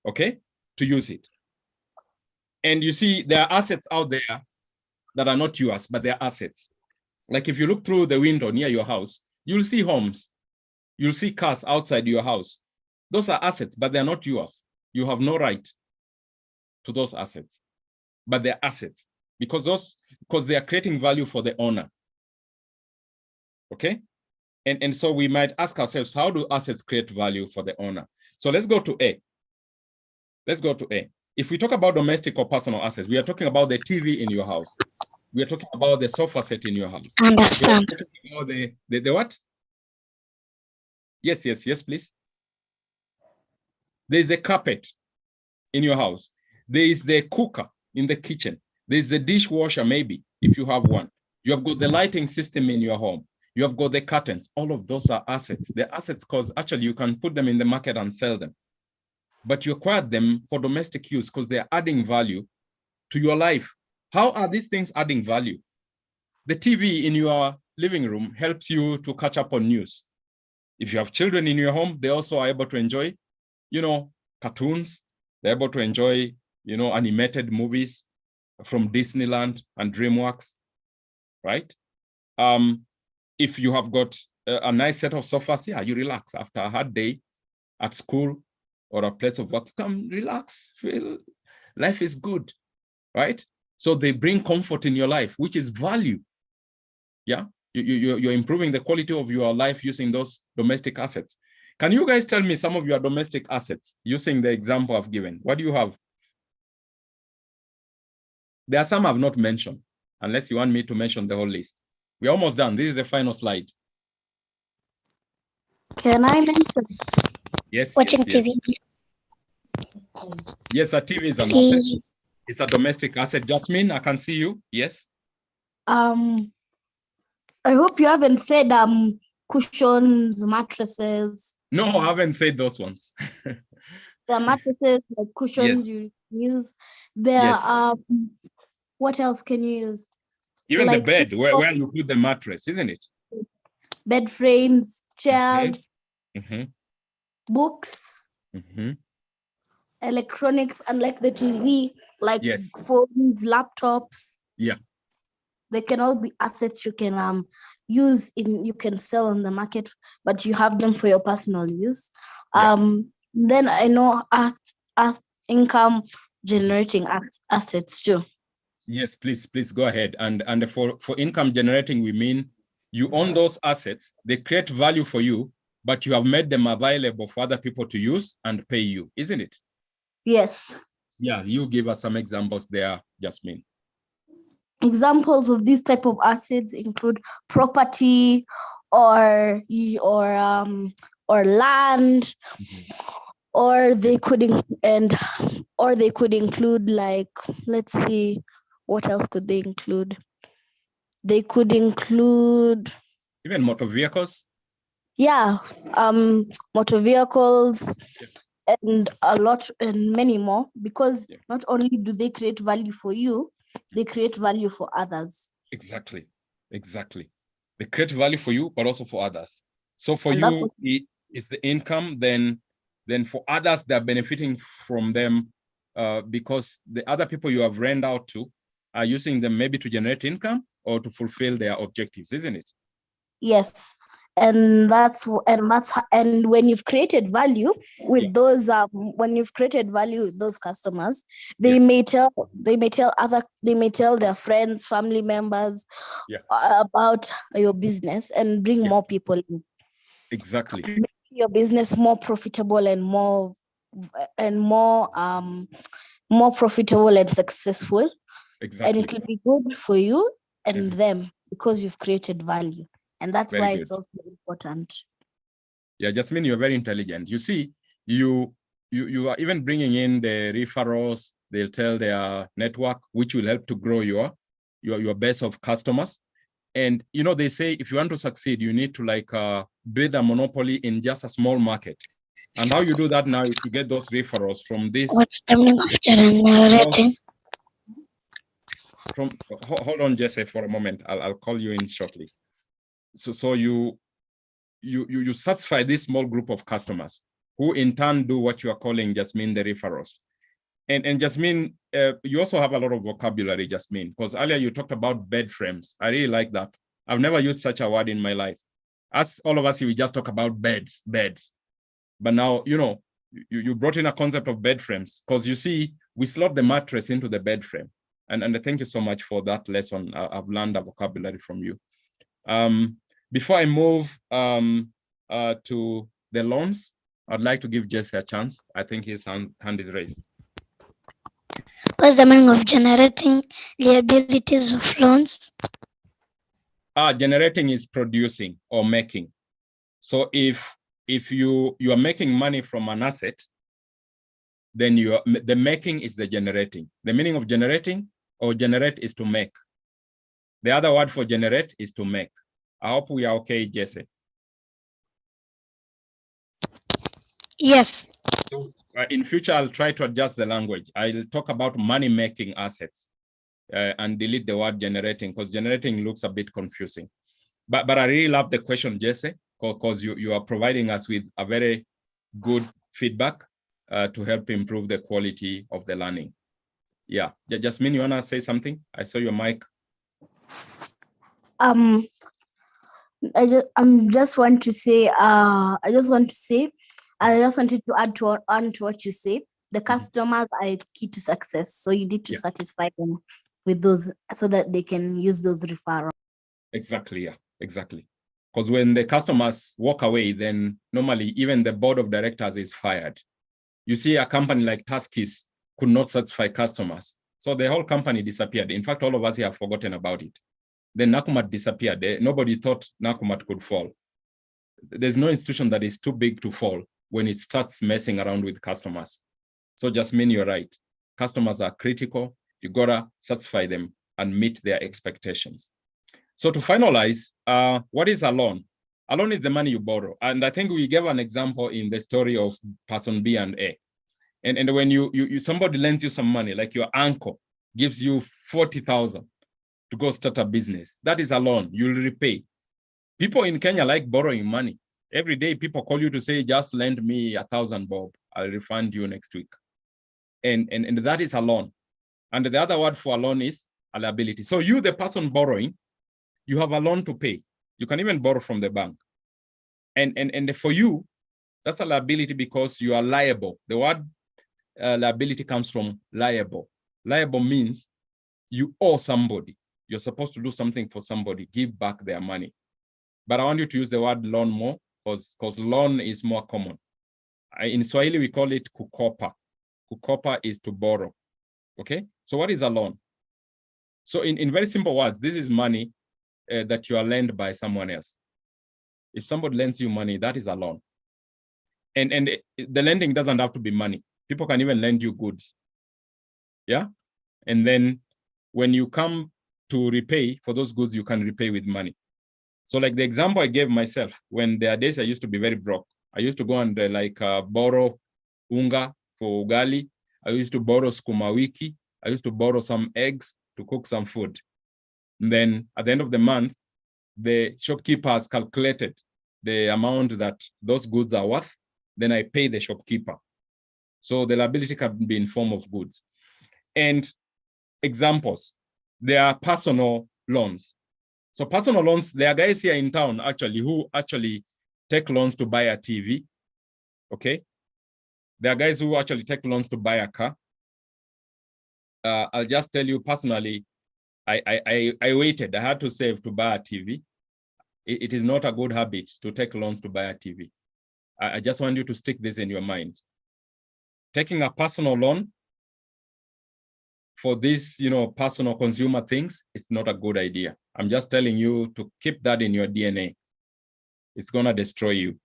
okay, to use it. And you see, there are assets out there that are not yours, but they're assets. Like if you look through the window near your house, you'll see homes, you'll see cars outside your house. Those are assets, but they're not yours. You have no right to those assets, but they're assets because they are creating value for the owner, okay? And so we might ask ourselves, how do assets create value for the owner? So let's go to A. Let's go to A. If we talk about domestic or personal assets, we are talking about the TV in your house. We are talking about the sofa set in your house. Understand. We are talking about the what? Yes, please. There's the carpet in your house. There is the cooker in the kitchen. There's the dishwasher, maybe, if you have one. You have got the lighting system in your home. You have got the curtains. All of those are assets. They're assets because actually you can put them in the market and sell them. But you acquired them for domestic use because they're adding value to your life. How are these things adding value? The TV in your living room helps you to catch up on news. If you have children in your home, they also are able to enjoy, cartoons. They're able to enjoy, animated movies, from Disneyland and DreamWorks, right? If you have got a nice set of sofas, yeah, you relax after a hard day at school or a place of work. Come relax, feel life is good, right? So they bring comfort in your life, which is value. Yeah, you're improving the quality of your life using those domestic assets. Can you guys tell me some of your domestic assets using the example I've given? What do you have? There are some I've not mentioned, unless you want me to mention the whole list. We're almost done. This is the final slide. Can I mention? Yes, Watching yes, yes. TV. Yes, a TV is an Please. asset. It's a domestic asset. Jasmine, I can see you. Yes. I hope you haven't said cushions, mattresses. No, I haven't said those ones. The mattresses, like cushions you use. There Yes. what else can you use? Even the Like bed, where you put the mattress, isn't it? bed frames, chairs, books, electronics, unlike the TV, like Yes. phones, laptops. Yeah. They can all be assets you can use you can sell on the market, but you have them for your personal use. Yeah. Then I know income generating assets too. Yes, please go ahead. And for income generating, we mean you own those assets, they create value for you, but you have made them available for other people to use and pay you, isn't it? Yes. Yeah, you give us some examples there, Jasmine. Examples of these type of assets include property or land, or they could include, like, let's see, what else could they include? They could include even motor vehicles. Yeah, motor vehicles, and a lot and many more, because not only do they create value for you, they create value for others. Exactly. They create value for you, but also for others. So for you, it's the income, then for others, they're benefiting from them because the other people you have rented out to are using them maybe to generate income or to fulfill their objectives, isn't it? Yes. And when you've created value with those those customers, they may tell their friends, family members about your business and bring more people in. Exactly. Make your business more profitable and more profitable and successful. Exactly. And it will be good for you and them because you've created value. And that's why it's also important. Yeah, Jasmine, you're very intelligent. You see, you are even bringing in the referrals. They'll tell their network, which will help to grow your base of customers. And they say if you want to succeed, you need to build a monopoly in just a small market. And how you do that now is to get those referrals from this. What's the meaning of generating? Hold on, Jesse, for a moment. I'll call you in shortly. So you satisfy this small group of customers who in turn do what you are calling, Jasmine, the referrals. And Jasmine, you also have a lot of vocabulary, Jasmine, because earlier you talked about bed frames. I really like that. I've never used such a word in my life. As all of us, we just talk about beds. But now, you brought in a concept of bed frames, because you see, we slot the mattress into the bed frame. And thank you so much for that lesson. I've learned a vocabulary from you. Before I move to the loans, I'd like to give Jesse a chance. I think his hand is raised. What's the meaning of generating liabilities of loans? Generating is producing or making. So if you are making money from an asset, then the making is the generating. The meaning of generating or generate is to make. The other word for generate is to make. I hope we are okay, Jesse. Yes. So in future, I'll try to adjust the language. I'll talk about money-making assets and delete the word generating, because generating looks a bit confusing. But I really love the question, Jesse, because you are providing us with a very good feedback to help improve the quality of the learning. Yeah, Jasmine, you wanna say something? I saw your mic. I just wanted to add to what you say. The customers are key to success, so you need to satisfy them with those so that they can use those referrals. Exactly, yeah, exactly. Because when the customers walk away, then normally even the board of directors is fired. You see, a company like Tuskys could not satisfy customers, so the whole company disappeared. In fact, all of us here have forgotten about it. Then Nakumat disappeared. Nobody thought Nakumat could fall. There's no institution that is too big to fall when it starts messing around with customers. So Jasmine, you're right. Customers are critical. You gotta satisfy them and meet their expectations. So to finalize, what is a loan? A loan is the money you borrow. And I think we gave an example in the story of person B and A. And when somebody lends you some money, like your uncle gives you 40,000 to go start a business, that is a loan. You'll repay. People in Kenya like borrowing money. Every day people call you to say, just lend me 1,000 bob. I'll refund you next week. And that is a loan. And the other word for a loan is a liability. So you, the person borrowing, you have a loan to pay. You can even borrow from the bank. And for you, that's a liability because you are liable. The word liability comes from liable. Liable means you owe somebody. You're supposed to do something for somebody, give back their money. But I want you to use the word loan more because loan is more common. In Swahili, we call it kukopa. Kukopa is to borrow. Okay, so what is a loan? So in very simple words, this is money that you are lent by someone else. If somebody lends you money, that is a loan. And the lending doesn't have to be money. People can even lend you goods. Yeah. And then when you come to repay for those goods, you can repay with money. So like the example I gave myself, when there are days I used to be very broke, I used to go and borrow unga for ugali. I used to borrow skuma wiki. I used to borrow some eggs to cook some food. And then at the end of the month, the shopkeeper has calculated the amount that those goods are worth. Then I pay the shopkeeper. So the liability can be in form of goods. And examples, there are personal loans. So personal loans, there are guys here in town actually who actually take loans to buy a TV. Okay. There are guys who actually take loans to buy a car. I'll just tell you personally, I waited. I had to save to buy a TV. It is not a good habit to take loans to buy a TV. I just want you to stick this in your mind. Taking a personal loan for this, personal consumer things, it's not a good idea. I'm just telling you to keep that in your DNA. It's gonna destroy you.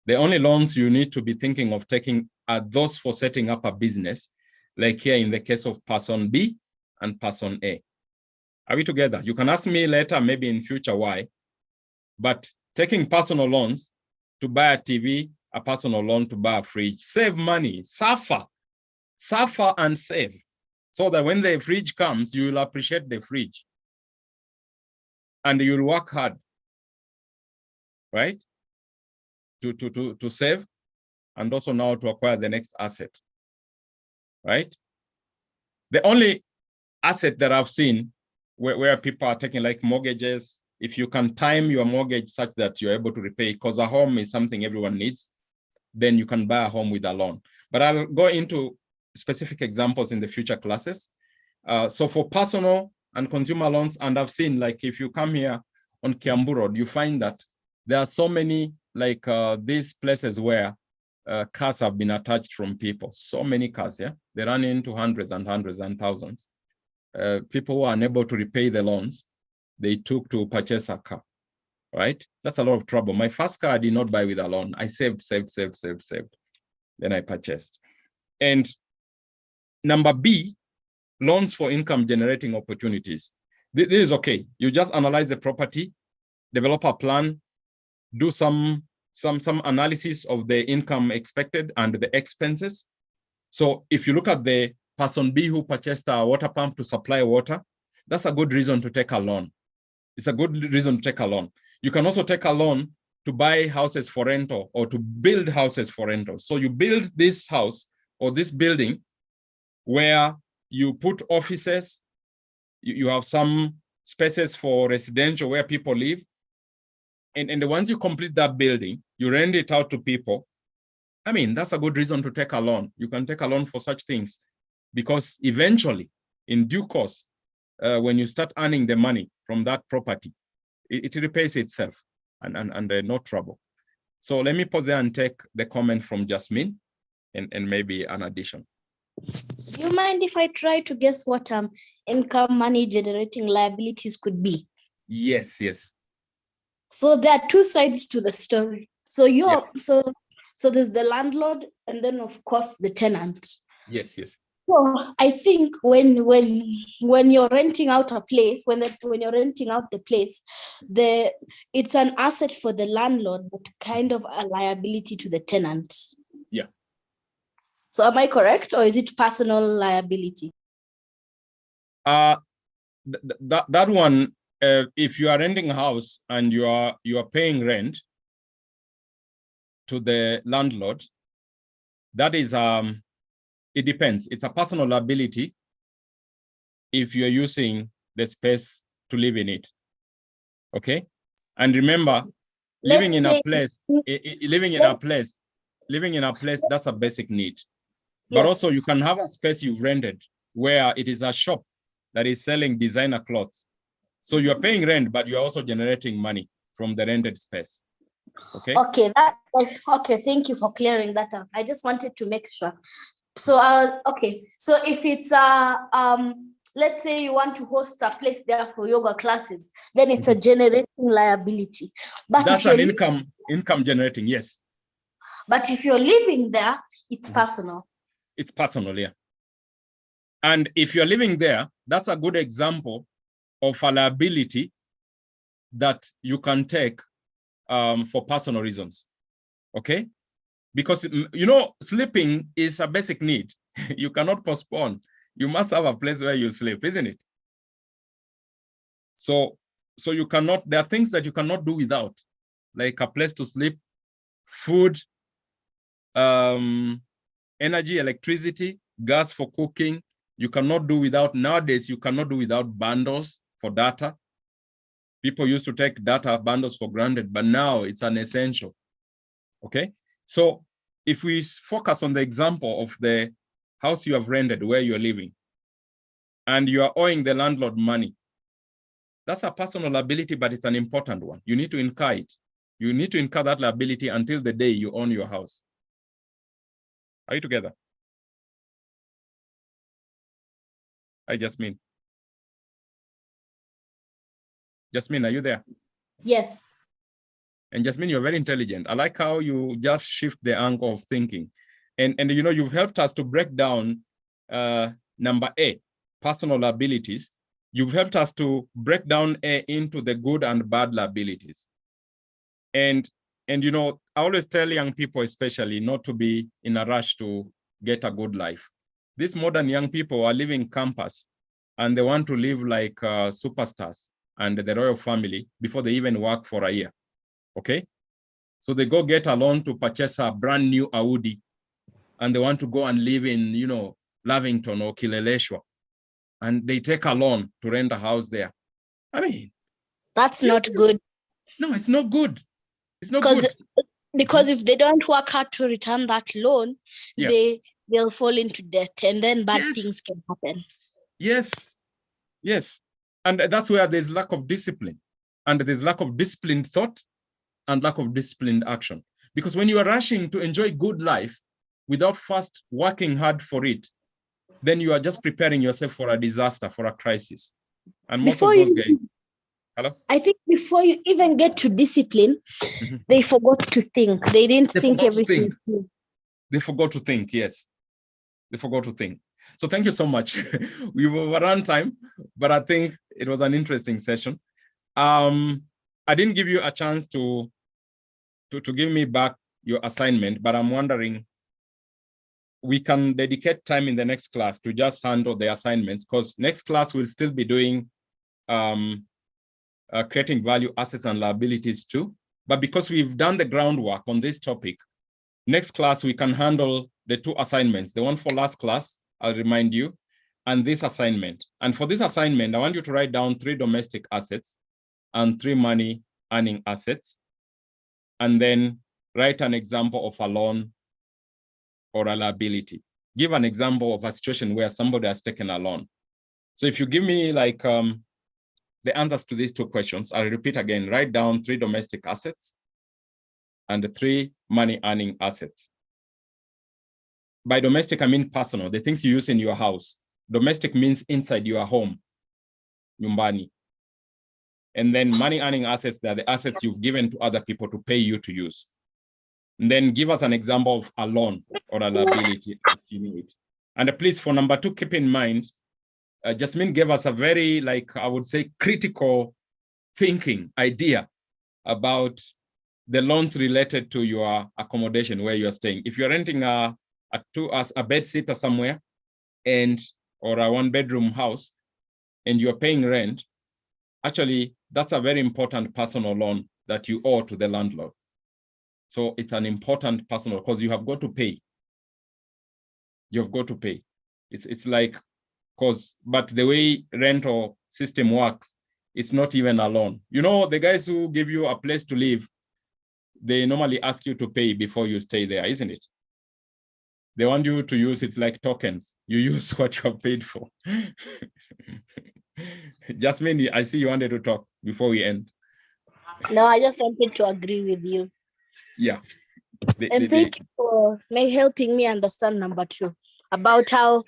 The only loans you need to be thinking of taking are those for setting up a business, like here in the case of person B and person A. Are we together? You can ask me later, maybe in future why, but taking personal loans to buy a TV, a personal loan to buy a fridge, save money, suffer and save, so that when the fridge comes, you will appreciate the fridge and you'll work hard, right? To save and also now to acquire the next asset, right? The only asset that I've seen where people are taking like mortgages, if you can time your mortgage such that you're able to repay, because a home is something everyone needs, then you can buy a home with a loan. But I'll go into specific examples in the future classes. So for personal and consumer loans, and I've seen like if you come here on Kiambu Road, you find that there are so many like these places where cars have been attached from people, so many cars, yeah? They run into hundreds and thousands. People who are unable to repay the loans, they took to purchase a car, right? That's a lot of trouble. My first car I did not buy with a loan. I saved. Then I purchased. And number B, loans for income generating opportunities. This is okay. You just analyze the property, develop a plan, do some analysis of the income expected and the expenses. So if you look at the person B who purchased a water pump to supply water, that's a good reason to take a loan. It's a good reason to take a loan. You can also take a loan to buy houses for rental or to build houses for rental. So you build this house or this building where you put offices, you have some spaces for residential where people live. And once you complete that building, you rent it out to people. I mean, that's a good reason to take a loan. You can take a loan for such things because eventually, in due course, when you start earning the money from that property, it repays itself and no trouble. So let me pause there and take the comment from Jasmine and maybe an addition. Do you mind if I try to guess what income money generating liabilities could be? Yes. So there are two sides to the story. So so there's the landlord and then of course the tenant. Yes. So I think when you're renting out a place, when you're renting out the place, it's an asset for the landlord, but kind of a liability to the tenant. Yeah. So am I correct, or is it personal liability? That one, if you are renting a house and you are paying rent to the landlord, that is it depends. It's a personal liability if you're using the space to live in it. Okay? And remember, living in a place, that's a basic need. But also you can have a space you've rented where it is a shop that is selling designer clothes. So you're paying rent, but you're also generating money from the rented space. Okay. Okay, thank you for clearing that up. I just wanted to make sure. So okay, so if it's let's say you want to host a place there for yoga classes, then it's a generating liability. But that's if an income generating, yes. But if you're living there, it's personal. It's personal, yeah. And if you're living there, that's a good example of a liability that you can take for personal reasons. Okay? Because, you know, sleeping is a basic need. You cannot postpone. You must have a place where you sleep, isn't it? So you cannot, there are things that you cannot do without, like a place to sleep, food, energy, electricity, gas for cooking. You cannot do without, nowadays, you cannot do without bundles for data. People used to take data bundles for granted, but now it's an essential. Okay? So if we focus on the example of the house you have rented where you're living, and you are owing the landlord money, that's a personal liability, but it's an important one. You need to incur it. You need to incur that liability until the day you own your house. Are you together? Hi, Jasmine. Jasmine, are you there? Yes. And Jasmine, you're very intelligent. I like how you just shift the angle of thinking. And you know, you've helped us to break down number A, personal liabilities. You've helped us to break down A into the good and bad liabilities. And you know, I always tell young people, especially, not to be in a rush to get a good life. These modern young people are living campus and they want to live like superstars and the royal family before they even work for a year. Okay? So they go get a loan to purchase a brand new Audi and they want to go and live in, you know, Lavington or Kileleshwa. And they take a loan to rent a house there. I mean, that's not good. No, it's not good. It's not good. Because if they don't work hard to return that loan, they'll fall into debt and then bad things can happen. Yes. And that's where there's lack of discipline. And there's lack of disciplined thought and lack of disciplined action. Because when you are rushing to enjoy good life without first working hard for it, then you are just preparing yourself for a disaster, for a crisis. And most of those guys, hello? I think before you even get to discipline, they forgot to think. They didn't think everything. They forgot to think, yes. They forgot to think. So thank you so much. We've overrun time, but I think it was an interesting session. I didn't give you a chance to give me back your assignment, but I'm wondering, we can dedicate time in the next class to just handle the assignments, because next class we'll still be doing creating value, assets, and liabilities too. But because we've done the groundwork on this topic, next class we can handle the two assignments, the one for last class, I'll remind you, and this assignment. And for this assignment, I want you to write down 3 domestic assets and 3 money earning assets, and then write an example of a loan or a liability. Give an example of a situation where somebody has taken a loan. So if you give me like the answers to these 2 questions, I'll repeat again, write down 3 domestic assets and 3 money earning assets. By domestic, I mean personal, the things you use in your house. Domestic means inside your home, nyumbani. And then money earning assets, they're the assets you've given to other people to pay you to use. And then give us an example of a loan or a liability if you need. And please, for number 2, keep in mind, Jasmine gave us a very, like, I would say, critical thinking idea about the loans related to your accommodation where you're staying. If you're renting a bed sitter somewhere or a 1-bedroom house and you're paying rent, actually, that's a very important personal loan that you owe to the landlord. So it's an important personal, because you have got to pay. You've got to pay. It's like, but the way rental system works, it's not even a loan. You know, the guys who give you a place to live, they normally ask you to pay before you stay there, isn't it? They want you to use it like tokens. You use what you have paid for. Jasmine, I see you wanted to talk before we end. No, I just wanted to agree with you. Yeah. And thank you for helping me understand number 2 about how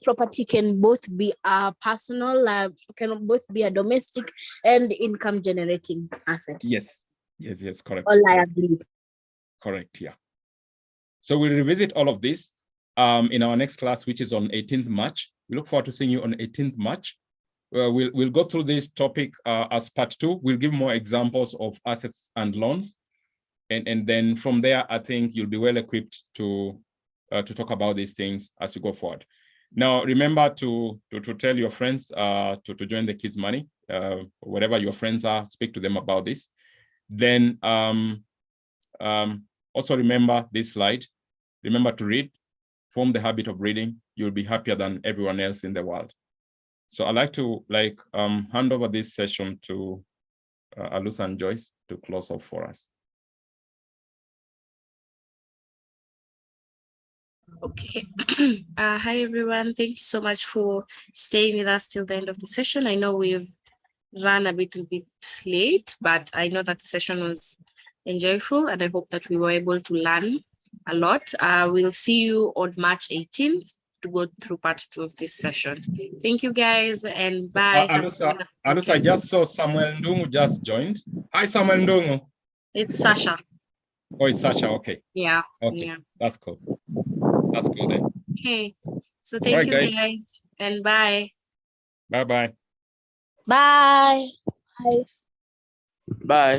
property can both be a personal, can both be a domestic and income generating asset. Yes, correct. Or liability. Correct, yeah. So we'll revisit all of this in our next class, which is on 18th March. We look forward to seeing you on 18th March. We'll go through this topic as part 2. We'll give more examples of assets and loans. And then from there, I think you'll be well equipped to talk about these things as you go forward. Now, remember to tell your friends to join the Kids Money. Wherever your friends are, speak to them about this. Then also remember this slide. Remember to read. Form the habit of reading. You'll be happier than everyone else in the world. So I'd like to hand over this session to Alusa and Joyce to close off for us. Okay. Hi, everyone. Thank you so much for staying with us till the end of the session. I know we've run a little bit late, but I know that the session was enjoyable, and I hope that we were able to learn a lot. We'll see you on March 18th to go through part 2 of this session. Thank you, guys, and bye. Alusa, I just saw Samuel Ndungu just joined. Hi, Samuel Ndungu. It's Sasha. Oh, it's Sasha. Okay. Yeah. Okay. Yeah. That's cool. That's cool then. Okay. So thank you, guys, and bye. Bye-bye. Bye. Bye.